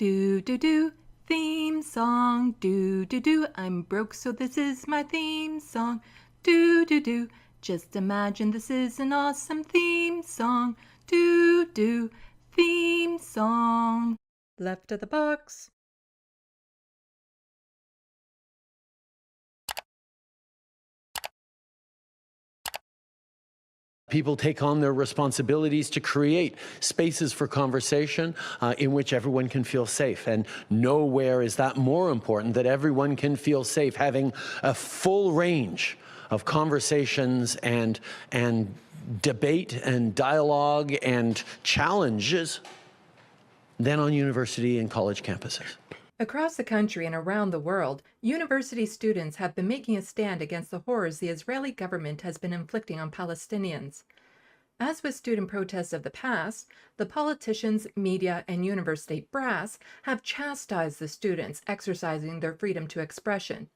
Do do do, theme song. Do do do, I'm broke so this is my theme song. Do do do, just imagine this is an awesome theme song. Do do, theme song. Left of the box. People take on their responsibilities to create spaces for conversation in which everyone can feel safe. And nowhere is that more important, that everyone can feel safe, having a full range of conversations and debate and dialogue and challenges than on university and college campuses. Across the country and around the world, university students have been making a stand against the horrors the Israeli government has been inflicting on Palestinians. As with student protests of the past, the politicians, media, and university brass have chastised the students exercising their freedom to expression,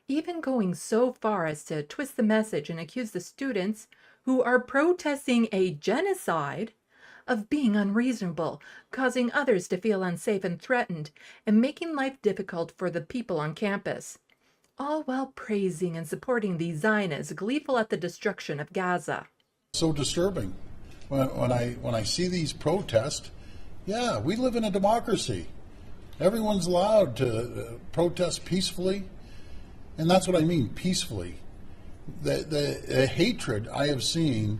even going so far as to twist the message and accuse the students who are protesting a genocide of being unreasonable, causing others to feel unsafe and threatened, and making life difficult for the people on campus, all while praising and supporting the Zionists gleeful at the destruction of Gaza. So disturbing when I see these protests. Yeah, we live in a democracy. Everyone's allowed to protest peacefully, and that's what I mean, peacefully. The hatred I have seen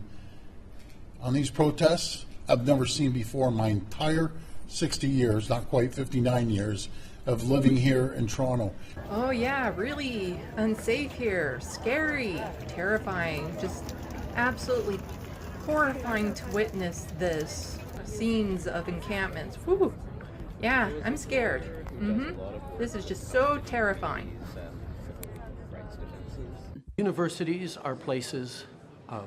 on these protests I've never seen before in my entire 60 years, not quite 59 years, of living here in Toronto. Oh yeah, really unsafe here, scary, terrifying, just absolutely horrifying to witness this scenes of encampments. Whew. Yeah, I'm scared. This is just so terrifying. Universities are places of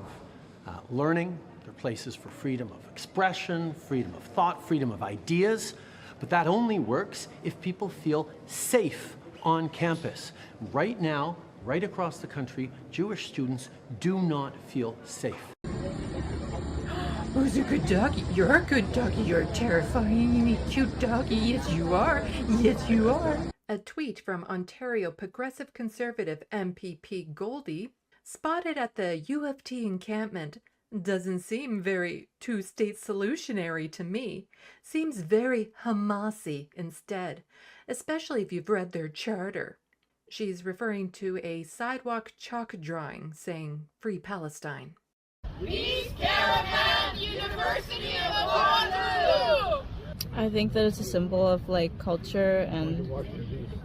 learning. They're places for freedom of expression, freedom of thought, freedom of ideas. But that only works if people feel safe on campus. Right now, right across the country, Jewish students do not feel safe. Who's a good doggy? You're a good doggy. You're a terrifying, cute doggy. Yes, you are. Yes, you are. A tweet from Ontario Progressive Conservative MPP Goldie, spotted at the U of T encampment, doesn't seem very two-state solutionary to me. Seems very Hamas-y instead, especially if you've read their charter. She's referring to a sidewalk chalk drawing saying, "Free Palestine." Peace, Caravan, University of Waterloo! I think that it's a symbol of like culture, and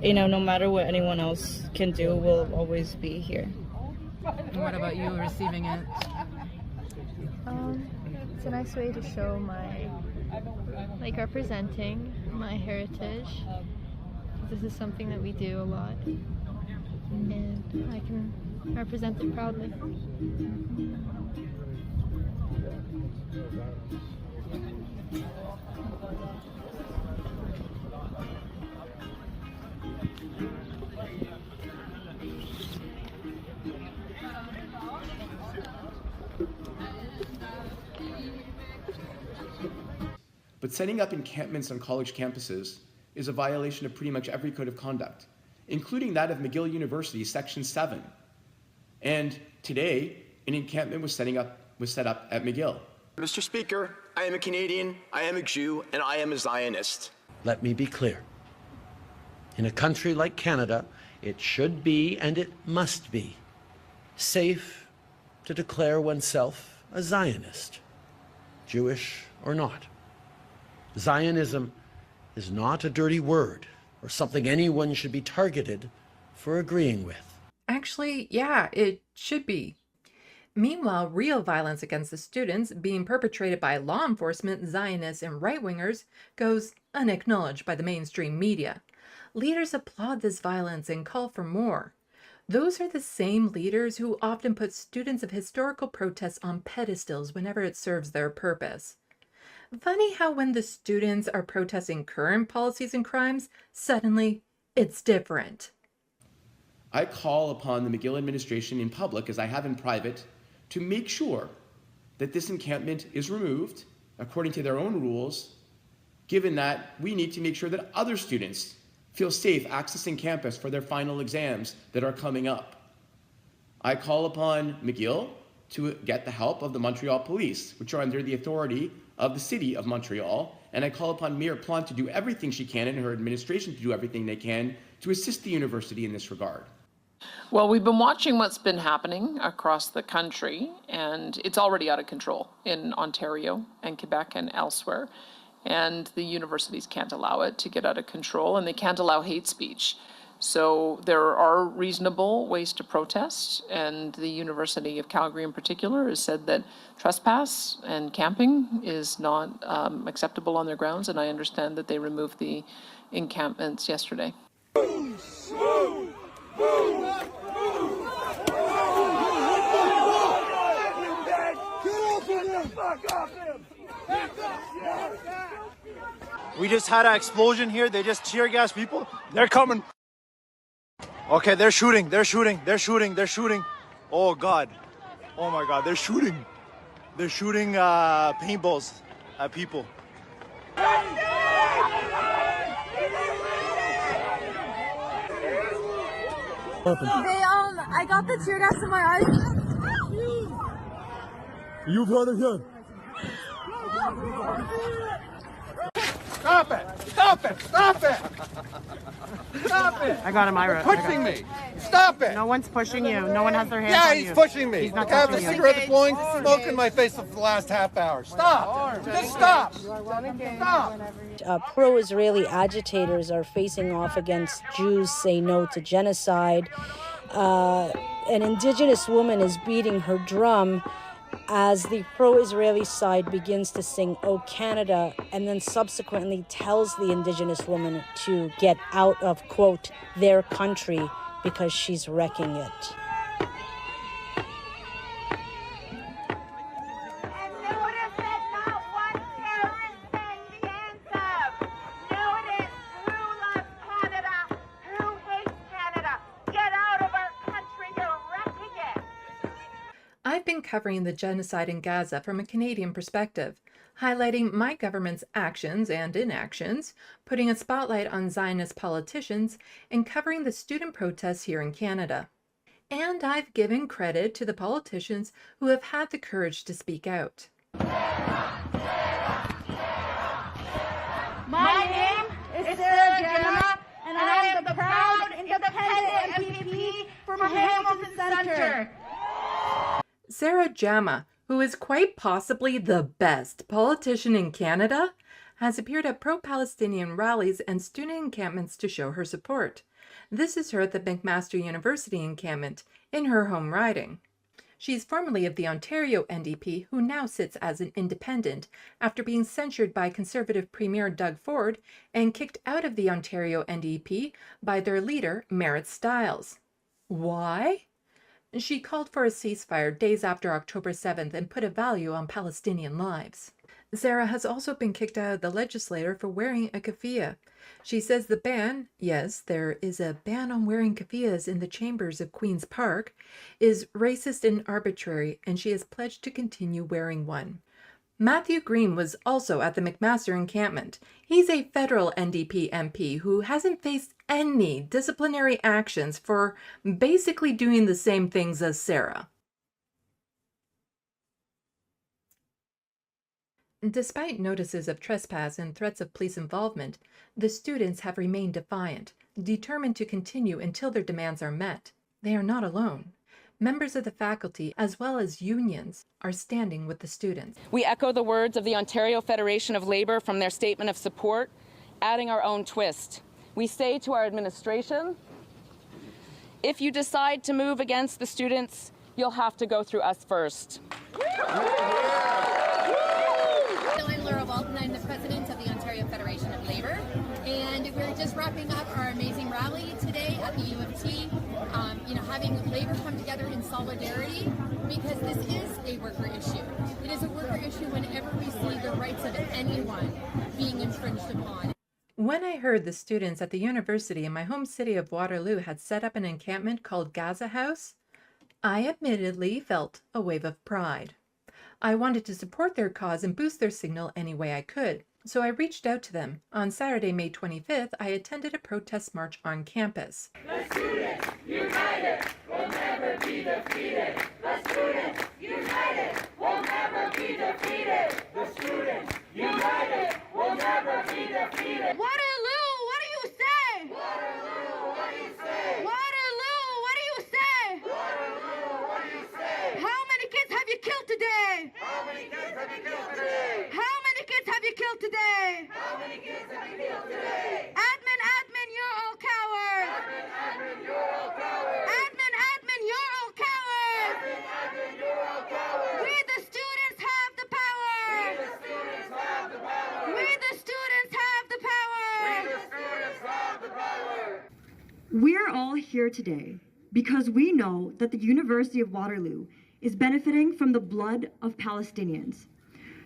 no matter what anyone else can do, we'll always be here. What about you receiving it? It's a nice way to show my, representing my heritage. This is something that we do a lot, and I can represent it proudly. But setting up encampments on college campuses is a violation of pretty much every code of conduct, including that of McGill University, Section 7. And today, an encampment was set up at McGill. Mr. Speaker, I am a Canadian, I am a Jew, and I am a Zionist. Let me be clear. In a country like Canada, it should be, and it must be, safe to declare oneself a Zionist, Jewish or not. Zionism is not a dirty word or something anyone should be targeted for agreeing with. Actually, yeah, it should be. Meanwhile, real violence against the students being perpetrated by law enforcement, Zionists, and right-wingers goes unacknowledged by the mainstream media. Leaders applaud this violence and call for more. Those are the same leaders who often put students of historical protests on pedestals whenever it serves their purpose. Funny how when the students are protesting current policies and crimes, suddenly it's different. I call upon the McGill administration in public, as I have in private, to make sure that this encampment is removed according to their own rules, given that we need to make sure that other students feel safe accessing campus for their final exams that are coming up. I call upon McGill to get the help of the Montreal Police, which are under the authority of the City of Montreal, and I call upon Mayor Plante to do everything she can and her administration to do everything they can to assist the university in this regard. Well, we've been watching what's been happening across the country, and it's already out of control in Ontario and Quebec and elsewhere. And the universities can't allow it to get out of control, and they can't allow hate speech. So there are reasonable ways to protest, and the University of Calgary in particular has said that trespass and camping is not acceptable on their grounds, and I understand that they removed the encampments yesterday. We just had an explosion here. They just tear gas people. They're coming. Okay, they're shooting. Oh God. Oh my God, they're shooting. They're shooting paintballs at people. I got the tear gas in my eyes. You brought it here. Stop it! Stop it! Stop it! Stop it! I got him, Ira. Pushing me! Stop it! No one's pushing you. No one has their hands on you. Yeah, he's pushing me. He's not I have a touching you. cigarette blowing smoke in my face for the last half hour. Stop! Just stop! Stop! Pro-Israeli agitators are facing off against Jews say no to genocide. An indigenous woman is beating her drum as the pro-Israeli side begins to sing "O Canada," and then subsequently tells the indigenous woman to get out of, quote, their country because she's wrecking it. I've been covering the genocide in Gaza from a Canadian perspective, highlighting my government's actions and inactions, putting a spotlight on Zionist politicians, and covering the student protests here in Canada. And I've given credit to the politicians who have had the courage to speak out. My name is Sarah Jama, and I am the proud independent MPP from Hamilton Centre. Sarah Jama, who is quite possibly the best politician in Canada, has appeared at pro-Palestinian rallies and student encampments to show her support. This is her at the McMaster University encampment in her home riding. She is formerly of the Ontario NDP, who now sits as an independent after being censured by Conservative Premier Doug Ford and kicked out of the Ontario NDP by their leader, Marit Stiles. Why? She called for a ceasefire days after October 7th and put a value on Palestinian lives. Sarah has also been kicked out of the legislature for wearing a keffiyeh. She says the ban, yes, there is a ban on wearing keffiyehs in the chambers of Queen's Park, is racist and arbitrary, and she has pledged to continue wearing one. Matthew Green was also at the McMaster encampment. He's a federal NDP MP who hasn't faced any disciplinary actions for basically doing the same things as Sarah. Despite notices of trespass and threats of police involvement, the students have remained defiant, determined to continue until their demands are met. They are not alone. Members of the faculty, as well as unions, are standing with the students. We echo the words of the Ontario Federation of Labour from their statement of support, adding our own twist. We say to our administration, if you decide to move against the students, you'll have to go through us first. I'm Laura Walton. I'm the president of the Ontario Federation of Labour, and we're just wrapping up our amazing rally today at the U of T. Having Labour come together in solidarity, because this is a worker issue. It is a worker issue whenever we see the rights of anyone being infringed upon. When I heard the students at the university in my home city of Waterloo had set up an encampment called Gaza House, I admittedly felt a wave of pride. I wanted to support their cause and boost their signal any way I could. So I reached out to them. On Saturday, May 25th, I attended a protest march on campus. The students united will never be defeated. The students united will never be defeated. The students united will never be defeated. Waterloo, what do you say? Waterloo, what do you say? Waterloo, what do you say? Waterloo, what do you say? How many kids have you killed today? How many kids have you killed today? How many kids have you killed today? How many kids have you killed today? Admin, you're all cowards. Admin, you're all cowards. Admin, you're all cowards. Admin, you're all cowards. We the students have the power. We the students have the power. We the students have the power. We the students have the power. We're all here today because we know that the University of Waterloo is benefiting from the blood of Palestinians.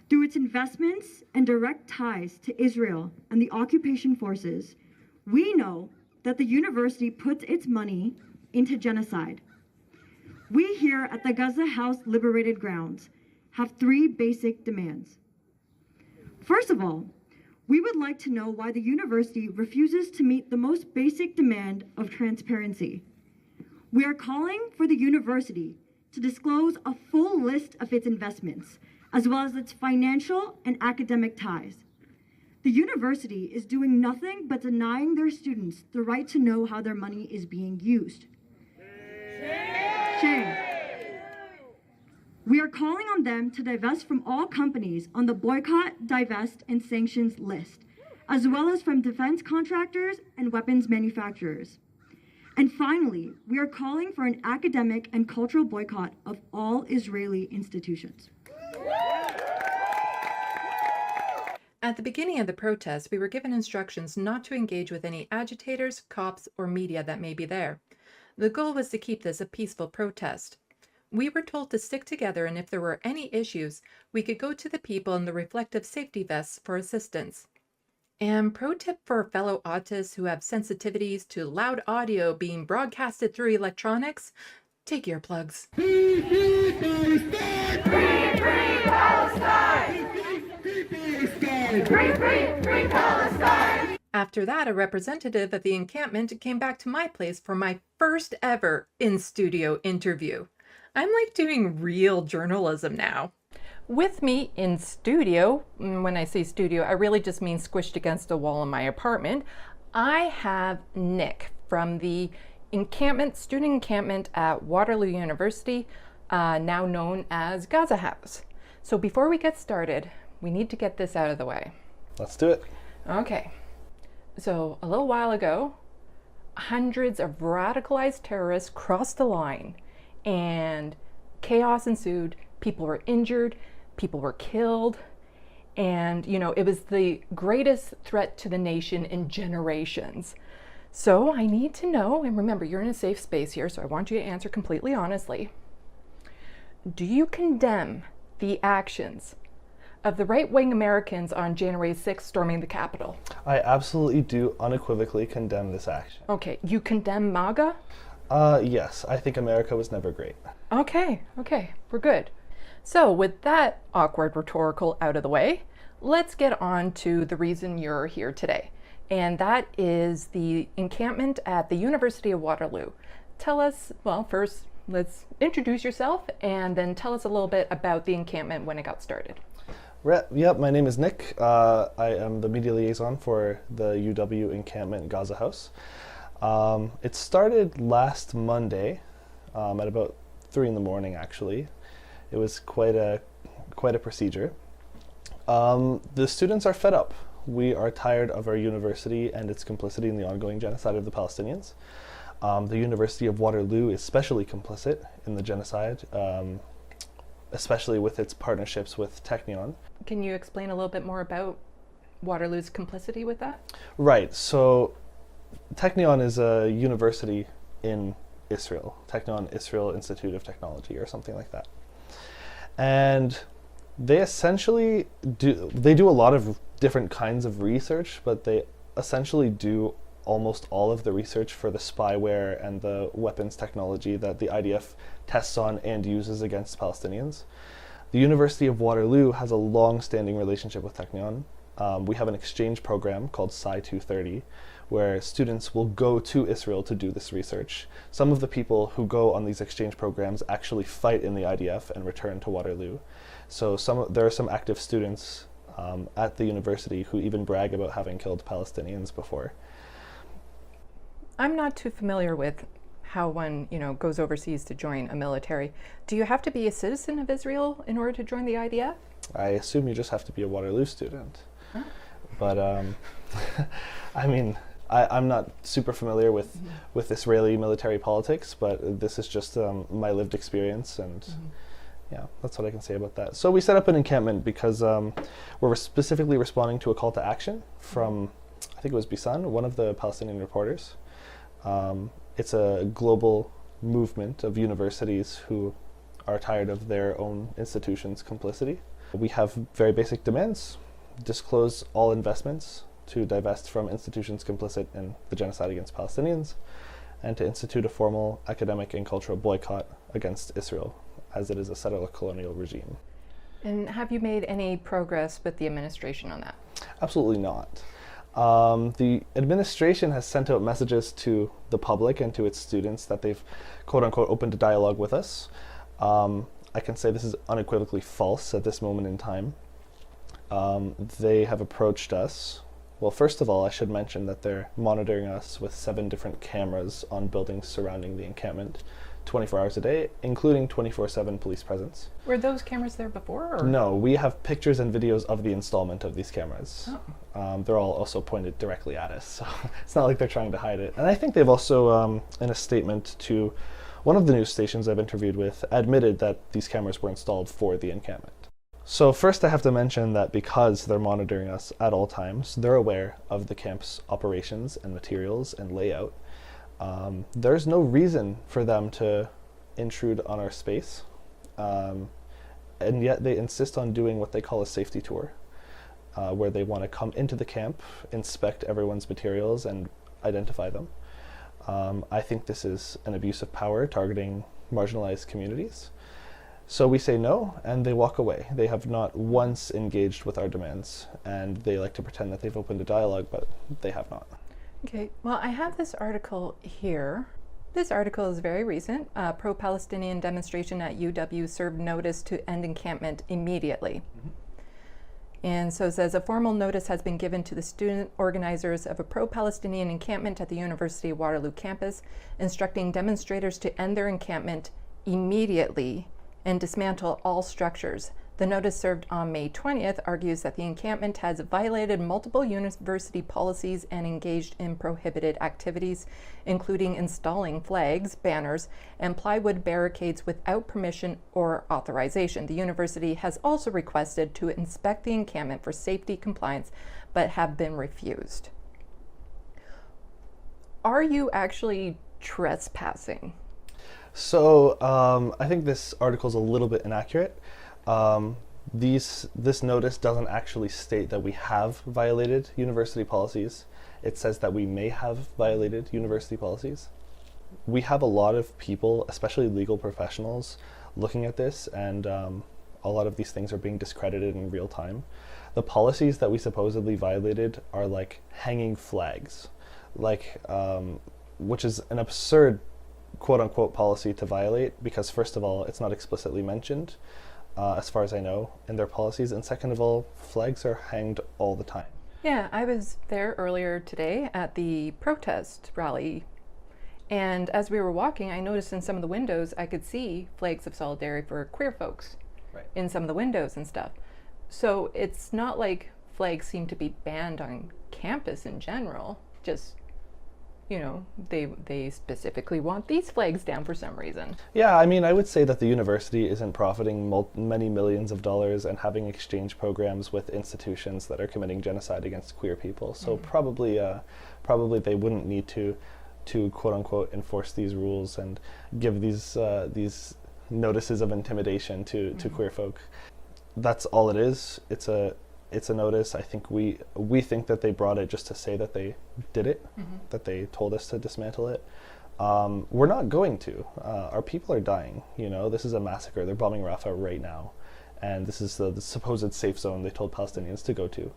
Through its investments and direct ties to Israel and the occupation forces, we know that the university puts its money into genocide. We here at the Gaza House Liberated Grounds have 3 basic demands. First of all, we would like to know why the university refuses to meet the most basic demand of transparency. We are calling for the university to disclose a full list of its investments, as well as its financial and academic ties. The university is doing nothing but denying their students the right to know how their money is being used. Shame. We are calling on them to divest from all companies on the boycott, divest, and sanctions list, as well as from defense contractors and weapons manufacturers. And finally, we are calling for an academic and cultural boycott of all Israeli institutions. At the beginning of the protest, we were given instructions not to engage with any agitators, cops, or media that may be there. The goal was to keep this a peaceful protest. We were told to stick together, and if there were any issues, we could go to the people in the reflective safety vests for assistance. And pro tip for fellow autists who have sensitivities to loud audio being broadcasted through electronics, take earplugs. Free Palestine! Free Palestine! After that, a representative of the encampment came back to my place for my first ever in-studio interview. I'm like doing real journalism now. With me in studio, when I say studio, I really just mean squished against a wall in my apartment, I have Nick from the encampment, student encampment at Waterloo University, now known as Gaza House. So before we get started, we need to get this out of the way. Let's do it. Okay. So a little while ago, hundreds of radicalized terrorists crossed the line and chaos ensued. People were injured, people were killed, and it was the greatest threat to the nation in generations. So I need to know, and remember, you're in a safe space here, so I want you to answer completely honestly. Do you condemn the actions of the right-wing Americans on January 6th storming the Capitol? I absolutely do unequivocally condemn this action. Okay, you condemn MAGA? Yes, I think America was never great. Okay, we're good. So with that awkward rhetorical out of the way, let's get on to the reason you're here today. And that is the encampment at the University of Waterloo. Tell us, well, first, let's introduce yourself and then tell us a little bit about the encampment when it got started. Yep, my name is Nick. I am the media liaison for the UW encampment Gaza House. It started last Monday at about 3 in the morning, actually. It was quite a procedure. The students are fed up. We are tired of our university and its complicity in the ongoing genocide of the Palestinians. The University of Waterloo is especially complicit in the genocide, especially with its partnerships with Technion. Can you explain a little bit more about Waterloo's complicity with that? Right, so Technion is a university in Israel, Technion Israel Institute of Technology or something like that. And they essentially do a lot of different kinds of research, but they essentially do almost all of the research for the spyware and the weapons technology that the IDF tests on and uses against Palestinians. The University of Waterloo has a long-standing relationship with Technion. we have an exchange program called Sci 230, where students will go to Israel to do this research. Some of the people who go on these exchange programs actually fight in the IDF and return to Waterloo. So there are some active students at the university who even brag about having killed Palestinians before. I'm not too familiar with how one, goes overseas to join a military. Do you have to be a citizen of Israel in order to join the IDF? I assume you just have to be a Waterloo student. Huh? But I mean, I'm not super familiar with Israeli military politics, but this is just my lived experience, and yeah, that's what I can say about that. So we set up an encampment because we're specifically responding to a call to action from, I think it was Bisan, one of the Palestinian reporters. It's a global movement of universities who are tired of their own institutions' complicity. We have very basic demands: disclose all investments, to divest from institutions complicit in the genocide against Palestinians, and to institute a formal academic and cultural boycott against Israel, as it is a settler colonial regime. And have you made any progress with the administration on that? Absolutely not. The administration has sent out messages to the public and to its students that they've, quote unquote, opened a dialogue with us. I can say this is unequivocally false at this moment in time. They have approached us. Well, first of all, I should mention that they're monitoring us with 7 different cameras on buildings surrounding the encampment, 24 hours a day, including 24/7 police presence. Were those cameras there before? Or? No, we have pictures and videos of the installment of these cameras. Oh. They're all also pointed directly at us, so it's not like they're trying to hide it. And I think they've also, in a statement to one of the news stations I've interviewed with, admitted that these cameras were installed for the encampment. So first I have to mention that because they're monitoring us at all times, they're aware of the camp's operations and materials and layout. There's no reason for them to intrude on our space, and yet they insist on doing what they call a safety tour, where they want to come into the camp, inspect everyone's materials, and identify them. I think this is an abuse of power targeting marginalized communities. So we say no, and they walk away. They have not once engaged with our demands, and they like to pretend that they've opened a dialogue, but they have not. Okay, well, I have this article here. This article is very recent. Pro-Palestinian demonstration at UW served notice to end encampment immediately. And so it says, a formal notice has been given to the student organizers of a pro-Palestinian encampment at the University of Waterloo campus, instructing demonstrators to end their encampment immediately and dismantle all structures. The notice served on May 20th argues that the encampment has violated multiple university policies and engaged in prohibited activities, including installing flags, banners, and plywood barricades without permission or authorization. The university has also requested to inspect the encampment for safety compliance, but have been refused. Are you actually trespassing? So I think this article is a little bit inaccurate. This notice doesn't actually state that we have violated university policies. It says that we may have violated university policies. We have a lot of people, especially legal professionals, looking at this, and a lot of these things are being discredited in real time. The policies that we supposedly violated are like hanging flags, which is an absurd quote-unquote policy to violate, because first of all, it's not explicitly mentioned, as far as I know, in their policies, and second of all, flags are hanged all the time. Yeah, I was there earlier today at the protest rally, and as we were walking, I noticed in some of the windows I could see flags of solidarity for queer folks in some of the windows and stuff. So it's not like flags seem to be banned on campus in general, just they specifically want these flags down for some reason. Yeah, I mean, I would say that the university isn't profiting many millions of dollars and having exchange programs with institutions that are committing genocide against queer people. So probably they wouldn't need to quote unquote enforce these rules and give these notices of intimidation to queer folk. That's all it is. It's a notice. I think we think that they brought it just to say that they did it, that they told us to dismantle it. We're not going to. Our people are dying. This is a massacre. They're bombing Rafah right now, and this is the supposed safe zone they told Palestinians to go to.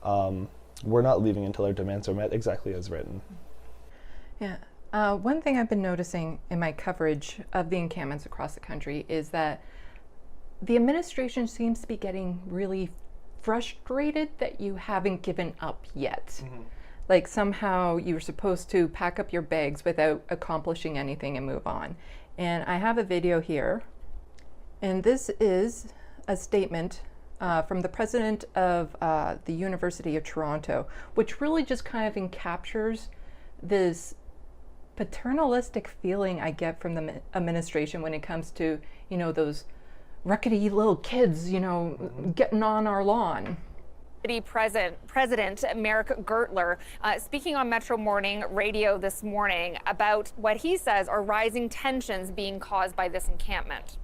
We're not leaving until our demands are met, exactly as written. Yeah. One thing I've been noticing in my coverage of the encampments across the country is that the administration seems to be getting really frustrated that you haven't given up yet. Like somehow you're supposed to pack up your bags without accomplishing anything and move on. And I have a video here, and this is a statement from the president of the University of Toronto, which really just kind of encaptures this paternalistic feeling I get from the administration when it comes to, you know, those rickety little kids, you know, getting on our lawn. President Merrick Gertler speaking on Metro Morning Radio this morning about what he says are rising tensions being caused by this encampment.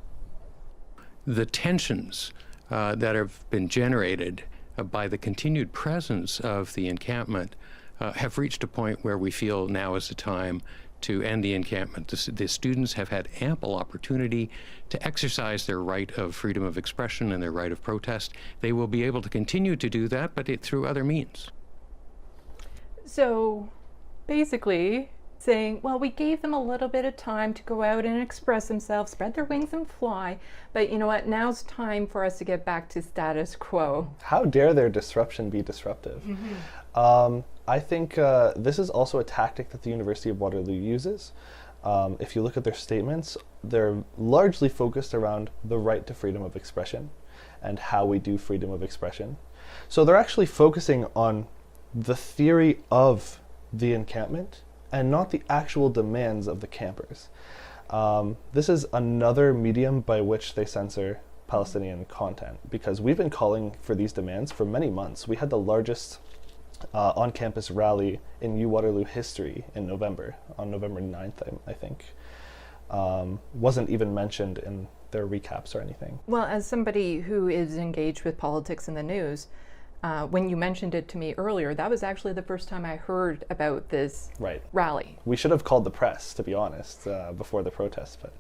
The tensions that have been generated by the continued presence of the encampment have reached a point where we feel now is the time to end the encampment. The students have had ample opportunity to exercise their right of freedom of expression and their right of protest. They will be able to continue to do that, but through other means. So basically saying, well, we gave them a little bit of time to go out and express themselves, spread their wings and fly, but you know what, now's time for us to get back to status quo. How dare their disruption be disruptive? I think this is also a tactic that the University of Waterloo uses. If you look at their statements, they're largely focused around the right to freedom of expression and how we do freedom of expression. So they're actually focusing on the theory of the encampment and not the actual demands of the campers. This is another medium by which they censor Palestinian content, because we've been calling for these demands for many months. We had the largest on-campus rally in Waterloo history in November, on November 9th, I think. Wasn't even mentioned in their recaps or anything. Well, as somebody who is engaged with politics and the news, when you mentioned it to me earlier, that was actually the first time I heard about this rally. We should have called the press, to be honest, before the protest, but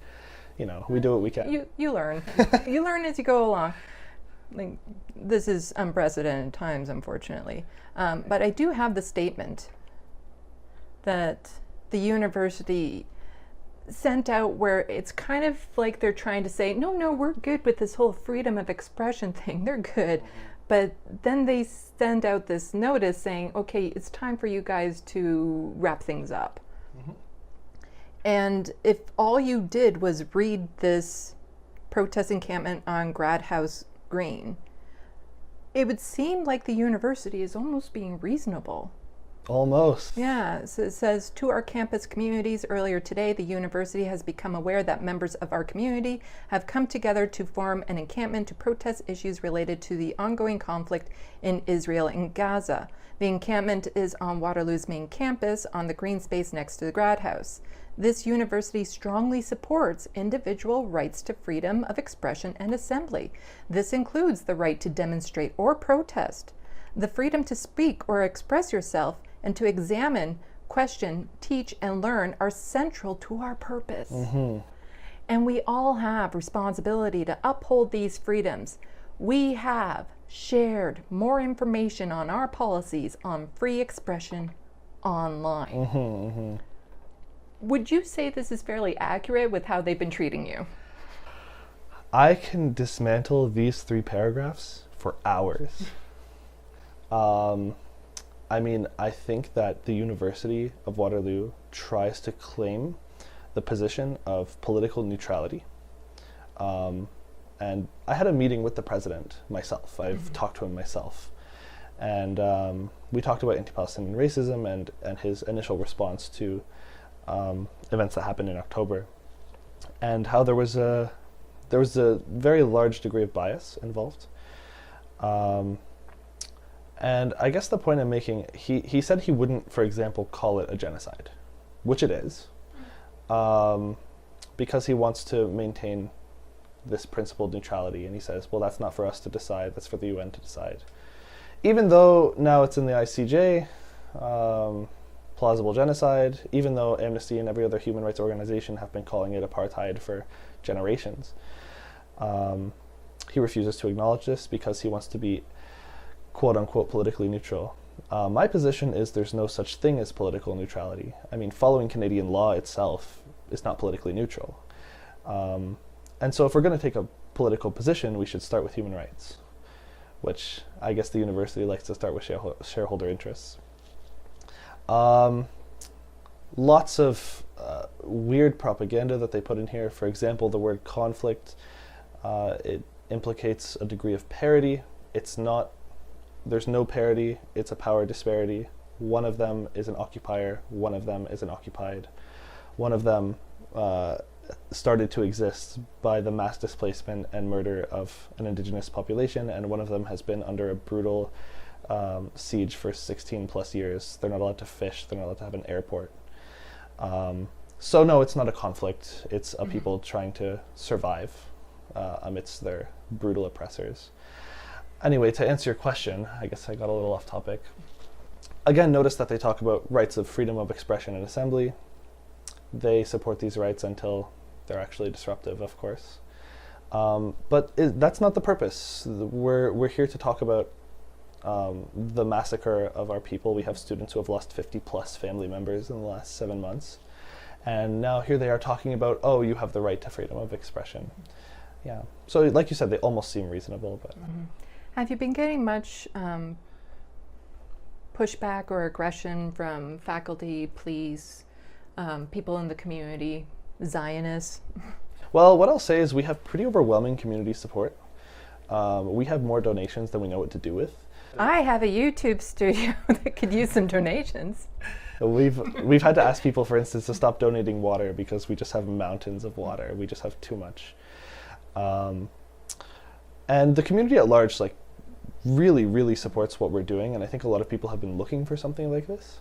you know, we do what we can. You learn. You learn as you go along. Like, this is unprecedented times, unfortunately. But I do have the statement that the university sent out where it's kind of like they're trying to say, no, we're good with this whole freedom of expression thing. They're good. But then they send out this notice saying, okay, it's time for you guys to wrap things up. And if all you did was read this protest encampment on Grad House Green, it would seem like the university is almost being reasonable. Almost. Yeah, so it says, to our campus communities, earlier today, the university has become aware that members of our community have come together to form an encampment to protest issues related to the ongoing conflict in Israel and Gaza. The encampment is on Waterloo's main campus on the green space next to the Grad House. This university strongly supports individual rights to freedom of expression and assembly. This includes the right to demonstrate or protest, the freedom to speak or express yourself, and to examine, question, teach, and learn are central to our purpose. And we all have responsibility to uphold these freedoms. We have shared more information on our policies on free expression online. Would you say this is fairly accurate with how they've been treating you? I can dismantle these 3 paragraphs for hours. I mean, I think that the University of Waterloo tries to claim the position of political neutrality. And I had a meeting with the president myself. I've talked to him myself. And we talked about anti-Palestinian racism and his initial response to events that happened in October, and how there was a very large degree of bias involved. And I guess the point I'm making, he said he wouldn't, for example, call it a genocide, which it is, because he wants to maintain this principled neutrality. And he says, well, that's not for us to decide, that's for the UN to decide. Even though now it's in the ICJ, plausible genocide, even though Amnesty and every other human rights organization have been calling it apartheid for generations. He refuses to acknowledge this because he wants to be quote-unquote politically neutral. My position is there's no such thing as political neutrality. I mean, following Canadian law itself is not politically neutral. And so if we're going to take a political position, we should start with human rights, which I guess the university likes to start with shareholder interests. Lots of weird propaganda that they put in here. For example, the word conflict, it implicates a degree of parity. It's not, there's no parity, it's a power disparity. One of them is an occupier, one of them is an occupied. One of them started to exist by the mass displacement and murder of an Indigenous population, and one of them has been under a brutal siege for 16 plus years. They're not allowed to fish, they're not allowed to have an airport. So no, it's not a conflict, it's a people trying to survive amidst their brutal oppressors. Anyway, to answer your question, I guess I got a little off topic. Again, notice that they talk about rights of freedom of expression and assembly. They support these rights until they're actually disruptive, of course. But that's not the purpose. We're here to talk about the massacre of our people. We have students who have lost 50 plus family members in the last 7 months. And now here they are talking about, oh, you have the right to freedom of expression. Yeah. So like you said, they almost seem reasonable. But Have you been getting much pushback or aggression from faculty, police, people in the community, Zionists? Well, what I'll say is we have pretty overwhelming community support. We have more donations than we know what to do with. I have a YouTube studio that could use some donations. We've had to ask people, for instance, to stop donating water because we just have mountains of water. We just have too much. And the community at large, like, really supports what we're doing, and I think a lot of people have been looking for something like this.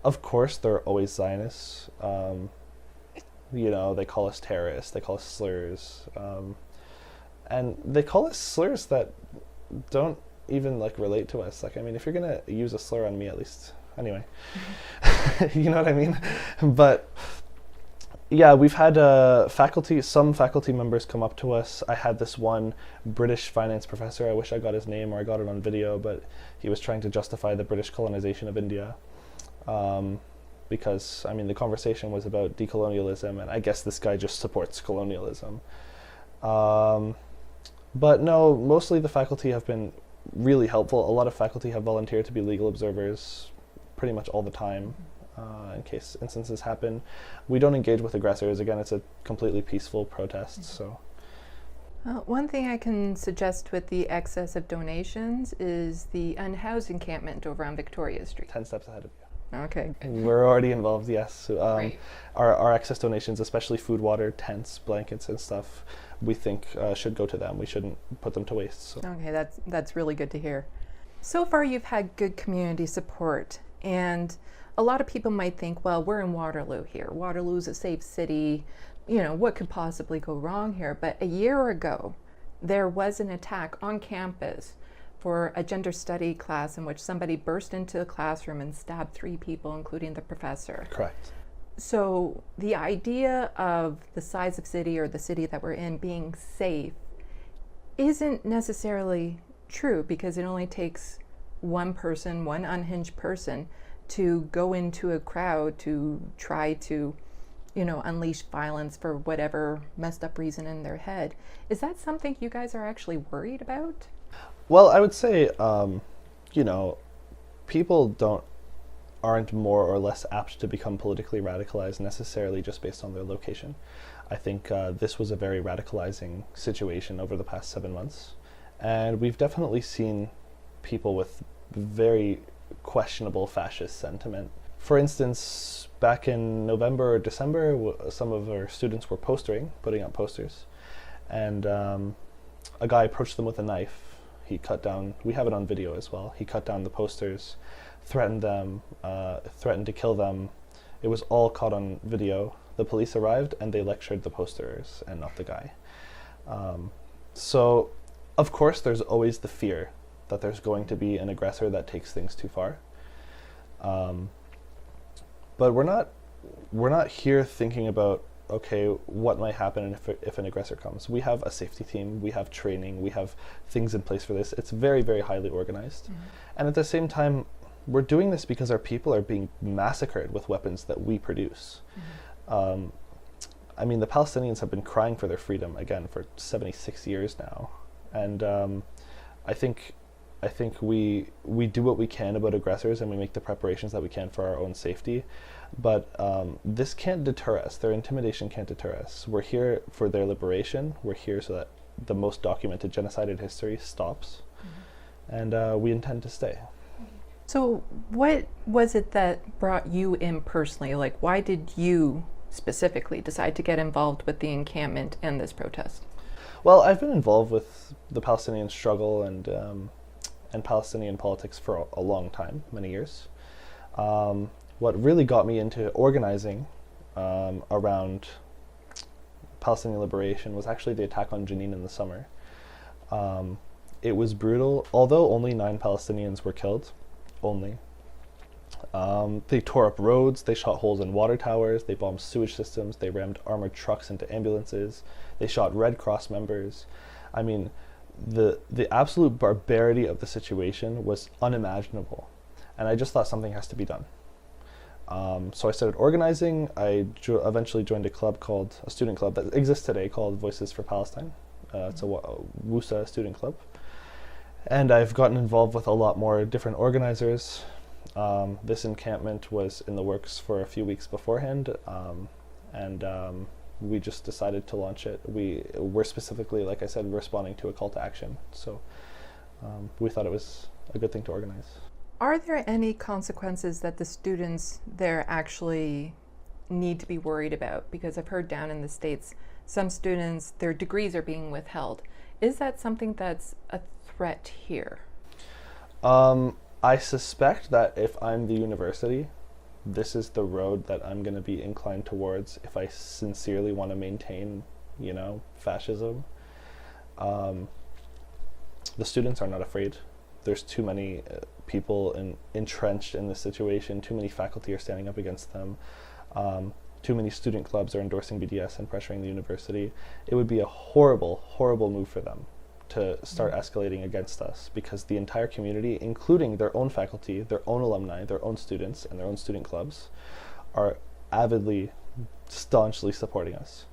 Of course, there are always Zionists. You know, they call us terrorists, they call us slurs. And they call us slurs that don't even, like, relate to us. Like, I mean, if you're gonna use a slur on me, at least, anyway. You know what I mean? But yeah, we've had some faculty members come up to us. I had this one British finance professor, I wish I got his name or I got it on video, but he was trying to justify the British colonization of India. Because, I mean, the conversation was about decolonialism, and I guess this guy just supports colonialism. But no, mostly the faculty have been really helpful. A lot of faculty have volunteered to be legal observers pretty much all the time. In case instances happen. We don't engage with aggressors. Again, it's a completely peaceful protest. So, one thing I can suggest with the excess of donations is the unhoused encampment over on Victoria Street. 10 steps ahead of you. Okay. We're already involved, yes. Great. Our excess donations, especially food, water, tents, blankets, and stuff, we think should go to them. We shouldn't put them to waste. So. Okay, that's really good to hear. So far, you've had good community support, and a lot of people might think, well, we're in Waterloo here. Waterloo's a safe city. You know, what could possibly go wrong here? But a year ago, there was an attack on campus for a gender study class in which somebody burst into the classroom and stabbed 3 people, including the professor. Correct. So the idea of the size of city or the city that we're in being safe isn't necessarily true, because it only takes one person, one unhinged person, to go into a crowd to try to, you know, unleash violence for whatever messed up reason in their head. Is that something you guys are actually worried about? Well, I would say, you know, people aren't more or less apt to become politically radicalized necessarily just based on their location. I think this was a very radicalizing situation over the past 7 months, and we've definitely seen people with very questionable fascist sentiment. For instance, back in November or December, some of our students were putting up posters, and a guy approached them with a knife. He cut down, we have it on video as well, he cut down the posters, threatened them, threatened to kill them. It was all caught on video. The police arrived and they lectured the posters and not the guy. So, of course, there's always the fear that there's going to be an aggressor that takes things too far. But we're not here thinking about okay, what might happen if an aggressor comes? We have a safety team, we have training, we have things in place for this. It's very, very highly organized. And at the same time, we're doing this because our people are being massacred with weapons that we produce. I mean, the Palestinians have been crying for their freedom, again, for 76 years now. And I think we do what we can about aggressors, and we make the preparations that we can for our own safety. But this can't deter us. Their intimidation can't deter us. We're here for their liberation. We're here so that the most documented genocide in history stops. And we intend to stay. So what was it that brought you in personally? Like, why did you specifically decide to get involved with the encampment and this protest? Well, I've been involved with the Palestinian struggle and Palestinian politics for a long time, many years. What really got me into organizing around Palestinian liberation was actually the attack on Jenin in the summer. It was brutal, although only 9 Palestinians were killed, only. They tore up roads, they shot holes in water towers, they bombed sewage systems, they rammed armored trucks into ambulances, they shot Red Cross members. I mean, the absolute barbarity of the situation was unimaginable, and I just thought something has to be done. So I started organizing. I eventually joined a student club that exists today called Voices for Palestine. It's a WUSA student club. And I've gotten involved with a lot more different organizers. This encampment was in the works for a few weeks beforehand, and we just decided to launch it. We're specifically, like I said, responding to a call to action. So we thought it was a good thing to organize. Are there any consequences that the students there actually need to be worried about? Because I've heard down in the States, some students, their degrees are being withheld. Is that something that's a threat here? I suspect that if I'm the university, this is the road that I'm going to be inclined towards if I sincerely want to maintain, fascism. The students are not afraid. There's too many people entrenched in this situation. Too many faculty are standing up against them. Too many student clubs are endorsing BDS and pressuring the university. It would be a horrible, horrible move for them to start escalating against us, because the entire community, including their own faculty, their own alumni, their own students, and their own student clubs, are avidly, staunchly supporting us.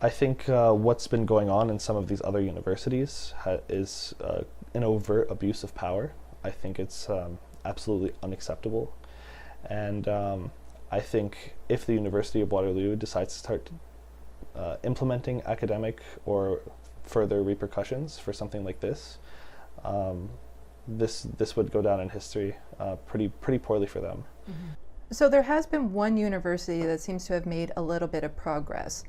I think what's been going on in some of these other universities is an overt abuse of power. I think it's absolutely unacceptable. And I think if the University of Waterloo decides to start implementing academic or further repercussions for something like this, this would go down in history pretty poorly for them. So there has been one university that seems to have made a little bit of progress.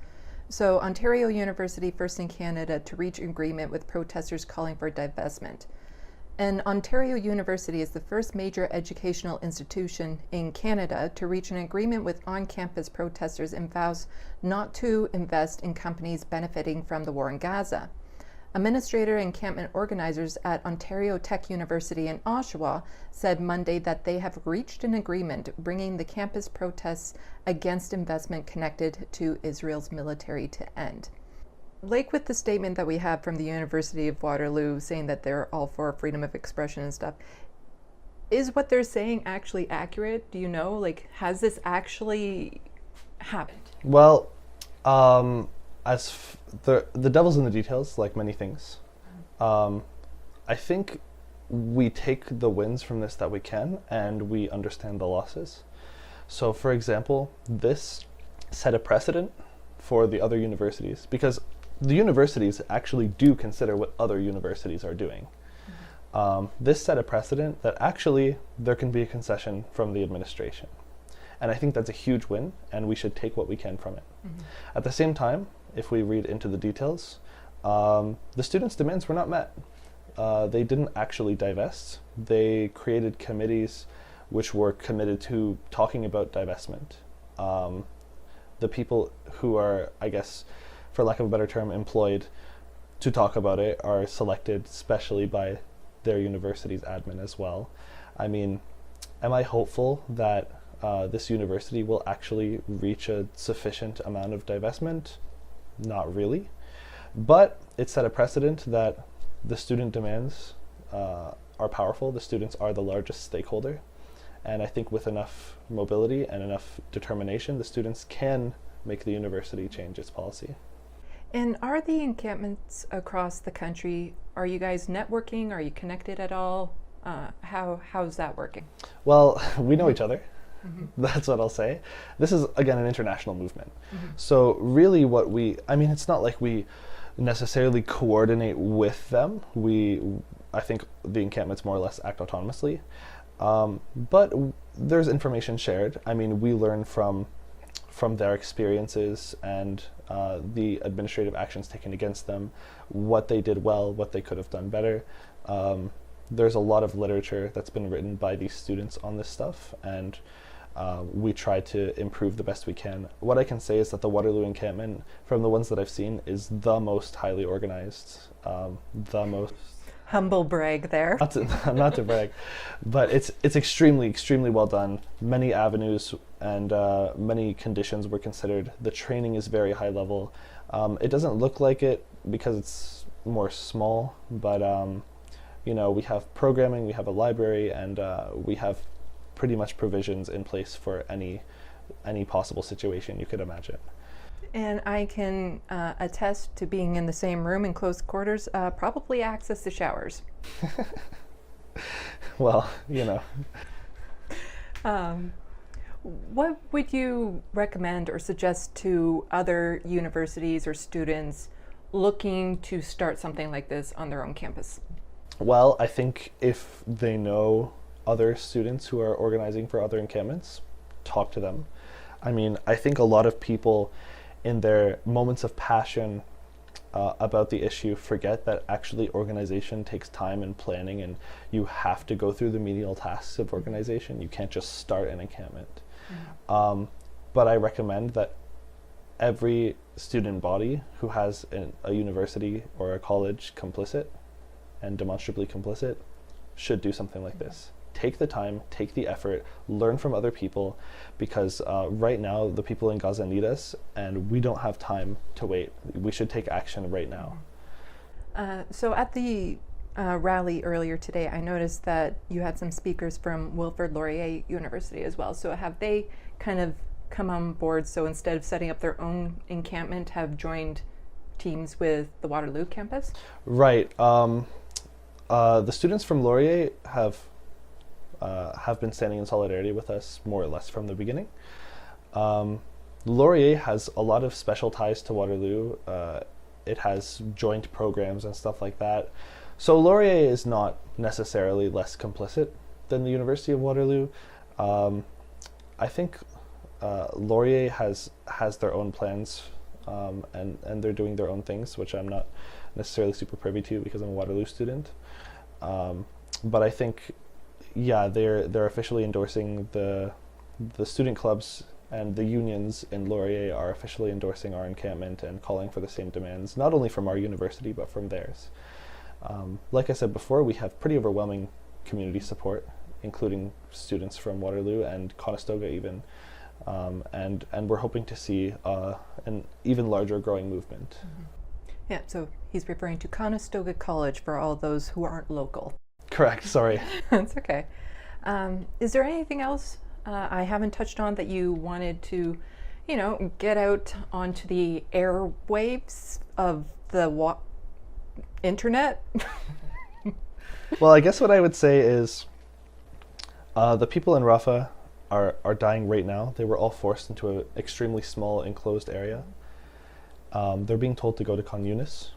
So Ontario University, first in Canada to reach agreement with protesters calling for divestment. And Ontario University is the first major educational institution in Canada to reach an agreement with on-campus protesters and vows not to invest in companies benefiting from the war in Gaza. Administrator and encampment organizers at Ontario Tech University in Oshawa said Monday that they have reached an agreement bringing the campus protests against investment connected to Israel's military to end. Like with the statement that we have from the University of Waterloo saying that they're all for freedom of expression and stuff, is what they're saying actually accurate? Do you know? Like, has this actually happened? Well, the devil's in the details, like many things. I think we take the wins from this that we can, and we understand the losses. So, for example, this set a precedent for the other universities, because the universities actually do consider what other universities are doing. This set a precedent that actually there can be a concession from the administration. And I think that's a huge win, and we should take what we can from it. At the same time, if we read into the details, the students' demands were not met. They didn't actually divest. They created committees which were committed to talking about divestment. The people who are, I guess, for lack of a better term, employed to talk about it are selected specially by their university's admin as well. I mean, am I hopeful that this university will actually reach a sufficient amount of divestment? Not really. But it set a precedent that the student demands are powerful. The students are the largest stakeholder. And I think with enough mobility and enough determination, the students can make the university change its policy. And are the encampments across the country, are you guys networking? Are you connected at all? How's that working? Well, we know each other. That's what I'll say. This is, again, an international movement. So really it's not like we necessarily coordinate with them. I think the encampments more or less act autonomously. But there's information shared. I mean, we learn from their experiences and the administrative actions taken against them, what they did well, what they could have done better. There's a lot of literature that's been written by these students on this stuff, and we try to improve the best we can. What I can say is that the Waterloo encampment, from the ones that I've seen, is the most highly organized, the most... Humble brag there. Not to brag, but it's extremely, extremely well done. Many avenues and many conditions were considered. The training is very high level. It doesn't look like it because it's more small, but we have programming, we have a library, and we have pretty much provisions in place for any possible situation you could imagine. And I can attest to being in the same room in close quarters, probably access the showers. Well, What would you recommend or suggest to other universities or students looking to start something like this on their own campus? Well, I think if they know other students who are organizing for other encampments, talk to them. I mean, I think a lot of people in their moments of passion about the issue forget that actually organization takes time and planning, and you have to go through the menial tasks of organization. You can't just start an encampment. But I recommend that every student body who has a university or a college complicit and demonstrably complicit should do something like this. Take the time, take the effort, learn from other people, because right now the people in Gaza need us, and we don't have time to wait. We should take action right now. So at the rally earlier today, I noticed that you had some speakers from Wilfrid Laurier University as well. So have they kind of come on board, so instead of setting up their own encampment, have joined teams with the Waterloo campus? Right. The students from Laurier have been standing in solidarity with us more or less from the beginning. Laurier has a lot of special ties to Waterloo. It has joint programs and stuff like that. So Laurier is not necessarily less complicit than the University of Waterloo. I think Laurier has their own plans, and they're doing their own things, which I'm not necessarily super privy to because I'm a Waterloo student. But I think, yeah, they're officially endorsing the student clubs, and the unions in Laurier are officially endorsing our encampment and calling for the same demands, not only from our university but from theirs. Like I said before, we have pretty overwhelming community support, including students from Waterloo and Conestoga even, and we're hoping to see an even larger growing movement. Yeah, so he's referring to Conestoga College for all those who aren't local. Correct, sorry. That's okay. Is there anything else I haven't touched on that you wanted to, get out onto the airwaves of the internet? Well, I guess what I would say is the people in Rafah are dying right now. They were all forced into an extremely small enclosed area. They're being told to go to Khan Yunis.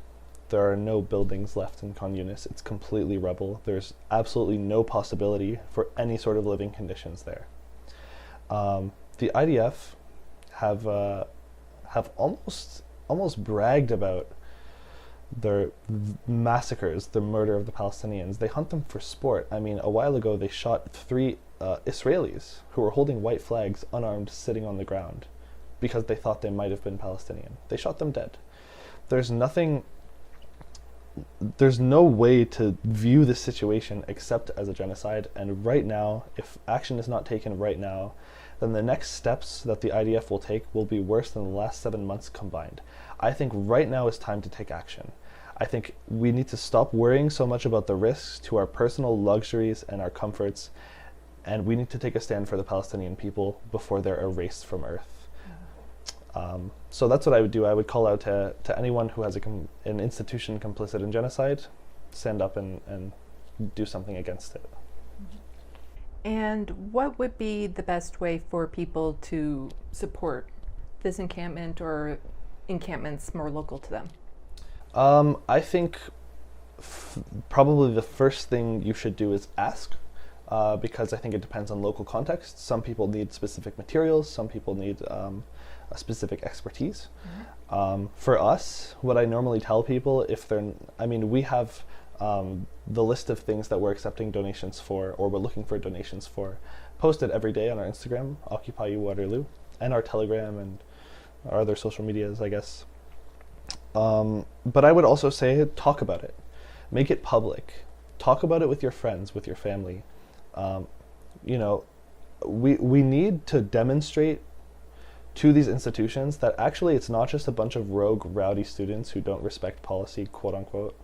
There are no buildings left in Khan Yunis. It's completely rubble. There's absolutely no possibility for any sort of living conditions there. The IDF have almost bragged about their massacres, the murder of the Palestinians. They hunt them for sport. I mean, a while ago they shot 3 Israelis who were holding white flags unarmed sitting on the ground because they thought they might have been Palestinian. They shot them dead. There's no way to view this situation except as a genocide, and right now, if action is not taken right now, then the next steps that the IDF will take will be worse than the last 7 months combined. I think right now is time to take action. I think we need to stop worrying so much about the risks to our personal luxuries and our comforts, and we need to take a stand for the Palestinian people before they're erased from Earth. So that's what I would do. I would call out to anyone who has an institution complicit in genocide, stand up and do something against it. And what would be the best way for people to support this encampment or encampments more local to them? I think probably the first thing you should do is ask, because I think it depends on local context. Some people need specific materials, some people need a specific expertise. For us, what I normally tell people, we have the list of things that we're accepting donations for, or we're looking for donations for, posted every day on our Instagram, Occupy U Waterloo, and our Telegram and our other social medias, I guess. But I would also say, talk about it. Make it public. Talk about it with your friends, with your family. We need to demonstrate to these institutions that actually it's not just a bunch of rogue, rowdy students who don't respect policy, quote unquote,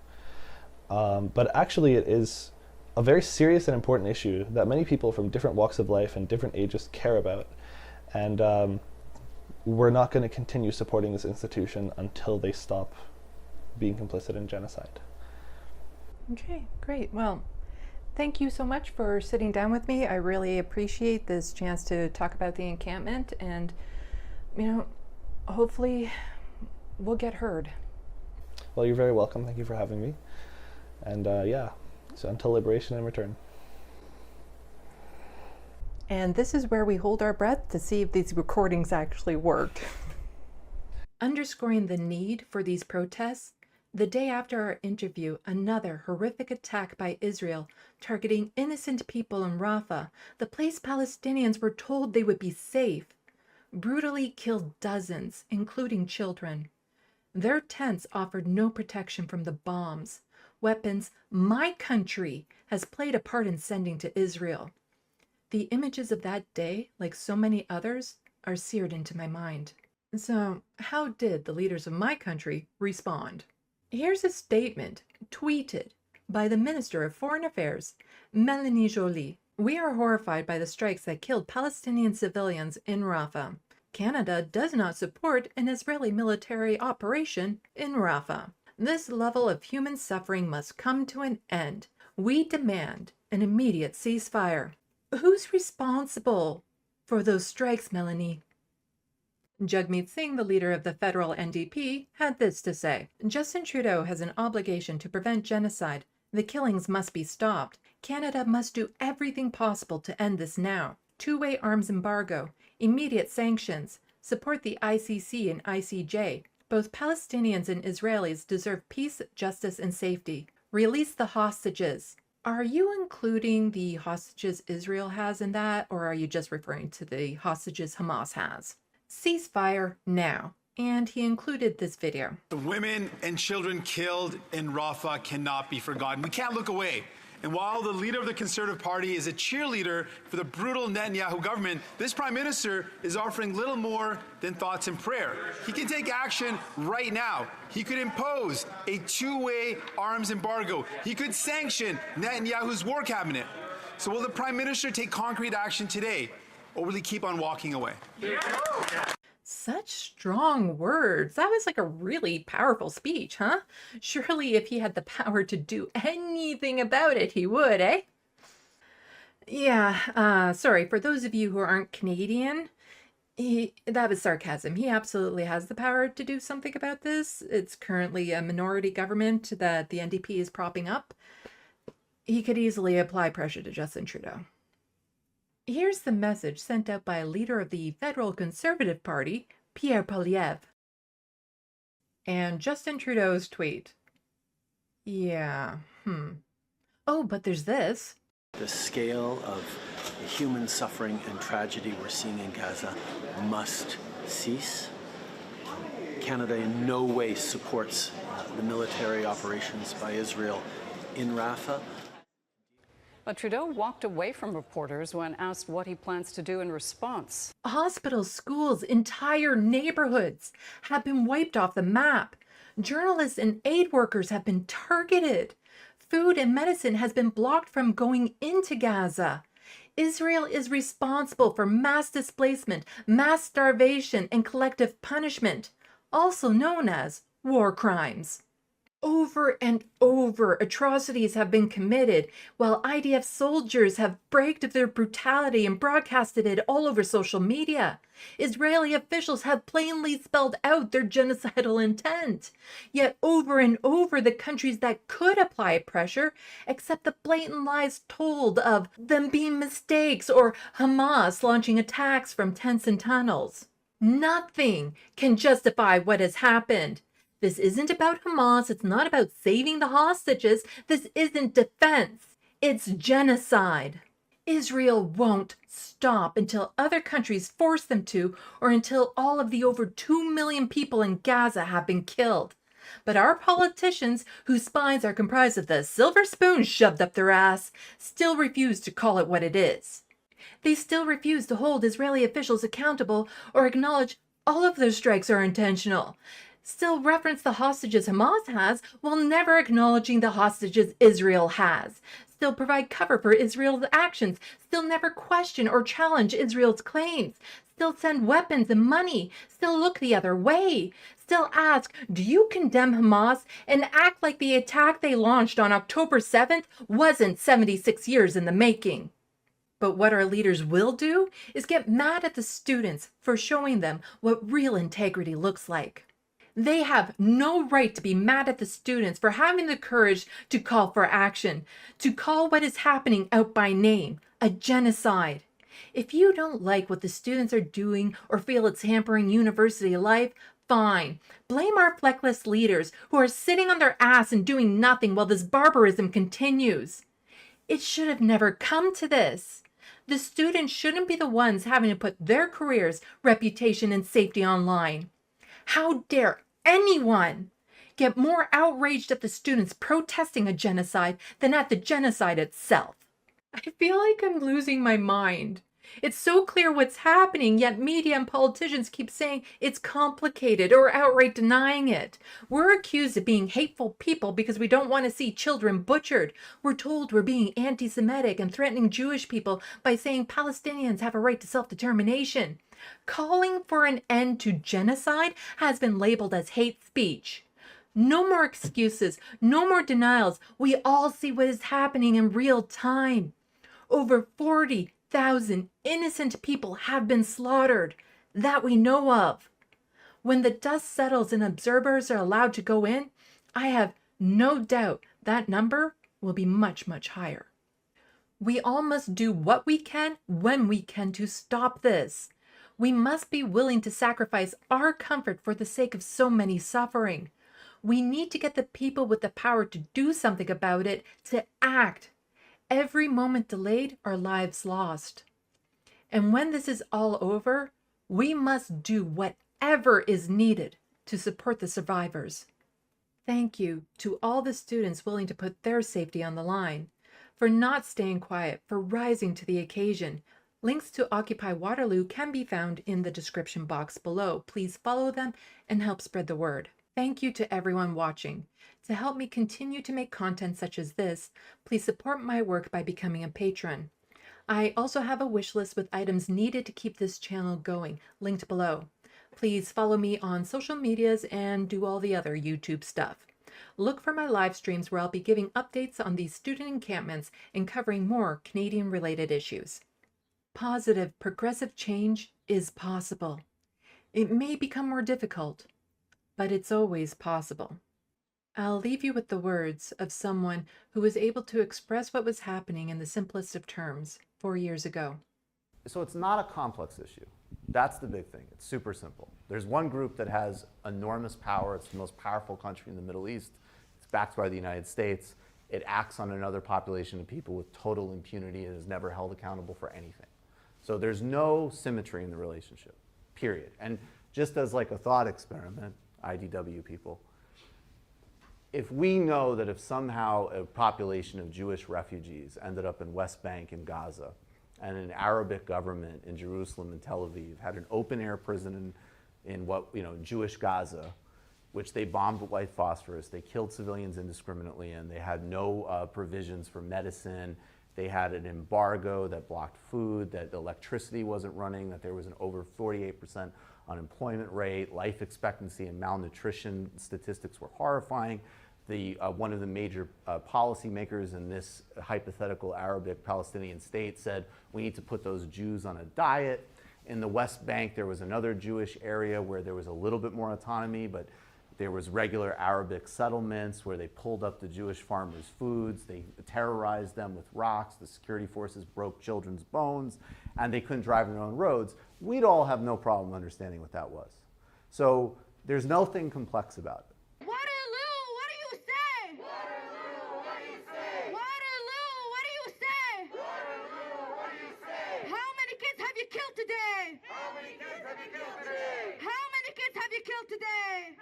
but actually it is a very serious and important issue that many people from different walks of life and different ages care about. And we're not going to continue supporting this institution until they stop being complicit in genocide. Okay, great. Well, thank you so much for sitting down with me. I really appreciate this chance to talk about the encampment, and hopefully we'll get heard. Well, you're very welcome. Thank you for having me. And so until liberation and return. And this is where we hold our breath to see if these recordings actually worked. Underscoring the need for these protests, the day after our interview, another horrific attack by Israel targeting innocent people in Rafah, the place Palestinians were told they would be safe, brutally killed dozens, including children. Their tents offered no protection from the bombs, weapons my country has played a part in sending to Israel. The images of that day, like so many others, are seared into my mind. So, how did the leaders of my country respond? Here's a statement tweeted by the Minister of Foreign Affairs, Mélanie Joly. We are horrified by the strikes that killed Palestinian civilians in Rafah. Canada does not support an Israeli military operation in Rafah. This level of human suffering must come to an end. We demand an immediate ceasefire. Who's responsible for those strikes, Mélanie? Jagmeet Singh, the leader of the federal NDP, had this to say. Justin Trudeau has an obligation to prevent genocide. The killings must be stopped. Canada must do everything possible to end this now. Two-way arms embargo, immediate sanctions, support the ICC and ICJ. Both Palestinians and Israelis deserve peace, justice, and safety. Release the hostages. Are you including the hostages Israel has in that, or are you just referring to the hostages Hamas has? Ceasefire now. And he included this video. The women and children killed in Rafah cannot be forgotten. We can't look away. And while the leader of the Conservative Party is a cheerleader for the brutal Netanyahu government, this Prime Minister is offering little more than thoughts and prayer. He can take action right now. He could impose a two-way arms embargo. He could sanction Netanyahu's war cabinet. So will the Prime Minister take concrete action today, or will he keep on walking away? Such strong words. That was like a really powerful speech, huh? Surely if he had the power to do anything about it, he would, eh? Yeah, sorry, for those of you who aren't Canadian, that was sarcasm. He absolutely has the power to do something about this. It's currently a minority government that the NDP is propping up. He could easily apply pressure to Justin Trudeau. Here's the message sent out by a leader of the Federal Conservative Party, Pierre Poilievre. And Justin Trudeau's tweet. Yeah, Oh, but there's this. The scale of the human suffering and tragedy we're seeing in Gaza must cease. Canada in no way supports the military operations by Israel in Rafah. But Trudeau walked away from reporters when asked what he plans to do in response. Hospitals, schools, entire neighborhoods have been wiped off the map. Journalists and aid workers have been targeted. Food and medicine has been blocked from going into Gaza. Israel is responsible for mass displacement, mass starvation, and collective punishment, also known as war crimes. Over and over, atrocities have been committed, while IDF soldiers have bragged of their brutality and broadcasted it all over social media. Israeli officials have plainly spelled out their genocidal intent. Yet over and over, the countries that could apply pressure accept the blatant lies told of them being mistakes or Hamas launching attacks from tents and tunnels. Nothing can justify what has happened. This isn't about Hamas. It's not about saving the hostages. This isn't defense. It's genocide. Israel won't stop until other countries force them to, or until all of the over 2 million people in Gaza have been killed. But our politicians, whose spines are comprised of the silver spoon shoved up their ass, still refuse to call it what it is. They still refuse to hold Israeli officials accountable or acknowledge all of their strikes are intentional. Still reference the hostages Hamas has while never acknowledging the hostages Israel has. Still provide cover for Israel's actions. Still never question or challenge Israel's claims. Still send weapons and money. Still look the other way. Still ask, do you condemn Hamas, and act like the attack they launched on October 7th wasn't 76 years in the making. But what our leaders will do is get mad at the students for showing them what real integrity looks like. They have no right to be mad at the students for having the courage to call for action, to call what is happening out by name, a genocide. If you don't like what the students are doing or feel it's hampering university life, fine. Blame our fleckless leaders who are sitting on their ass and doing nothing while this barbarism continues. It should have never come to this. The students shouldn't be the ones having to put their careers, reputation, and safety online. How dare anyone get more outraged at the students protesting a genocide than at the genocide itself? I feel like I'm losing my mind. It's so clear what's happening, yet media and politicians keep saying it's complicated or outright denying it. We're accused of being hateful people because we don't want to see children butchered. We're told we're being anti-Semitic and threatening Jewish people by saying Palestinians have a right to self-determination. Calling for an end to genocide has been labeled as hate speech. No more excuses, no more denials. We all see what is happening in real time. Over 40,000 innocent people have been slaughtered, that we know of. When the dust settles and observers are allowed to go in, I have no doubt that number will be much, much higher. We all must do what we can when we can to stop this. We must be willing to sacrifice our comfort for the sake of so many suffering. We need to get the people with the power to do something about it to act. Every moment delayed, our lives lost. And when this is all over, we must do whatever is needed to support the survivors. Thank you to all the students willing to put their safety on the line, for not staying quiet, for rising to the occasion. Links to Occupy Waterloo can be found in the description box below. Please follow them and help spread the word. Thank you to everyone watching. To help me continue to make content such as this, please support my work by becoming a patron. I also have a wish list with items needed to keep this channel going, linked below. Please follow me on social medias and do all the other YouTube stuff. Look for my live streams where I'll be giving updates on these student encampments and covering more Canadian-related issues. Positive, progressive change is possible. It may become more difficult, but it's always possible. I'll leave you with the words of someone who was able to express what was happening in the simplest of terms 4 years ago. So it's not a complex issue. That's the big thing. It's super simple. There's one group that has enormous power. It's the most powerful country in the Middle East. It's backed by the United States. It acts on another population of people with total impunity and is never held accountable for anything. So there's no symmetry in the relationship, period. And just as like a thought experiment, IDW people, if we know that if somehow a population of Jewish refugees ended up in West Bank and Gaza, and an Arabic government in Jerusalem and Tel Aviv had an open-air prison in what, Jewish Gaza, which they bombed with white phosphorus, they killed civilians indiscriminately, and they had no provisions for medicine. They had an embargo that blocked food, that the electricity wasn't running, that there was an over 48% unemployment rate, life expectancy and malnutrition statistics were horrifying. One of the major policymakers in this hypothetical Arabic Palestinian state said, we need to put those Jews on a diet. In the West Bank, there was another Jewish area where there was a little bit more autonomy, but there was regular Arabic settlements where they pulled up the Jewish farmers' foods, they terrorized them with rocks, the security forces broke children's bones, and they couldn't drive their own roads. We'd all have no problem understanding what that was. So there's nothing complex about it. Waterloo, what do you say? Waterloo, what do you say? Waterloo, what do you say? Waterloo, what do you say? How many kids have you killed today? How many kids have you killed today? How many kids have you killed today?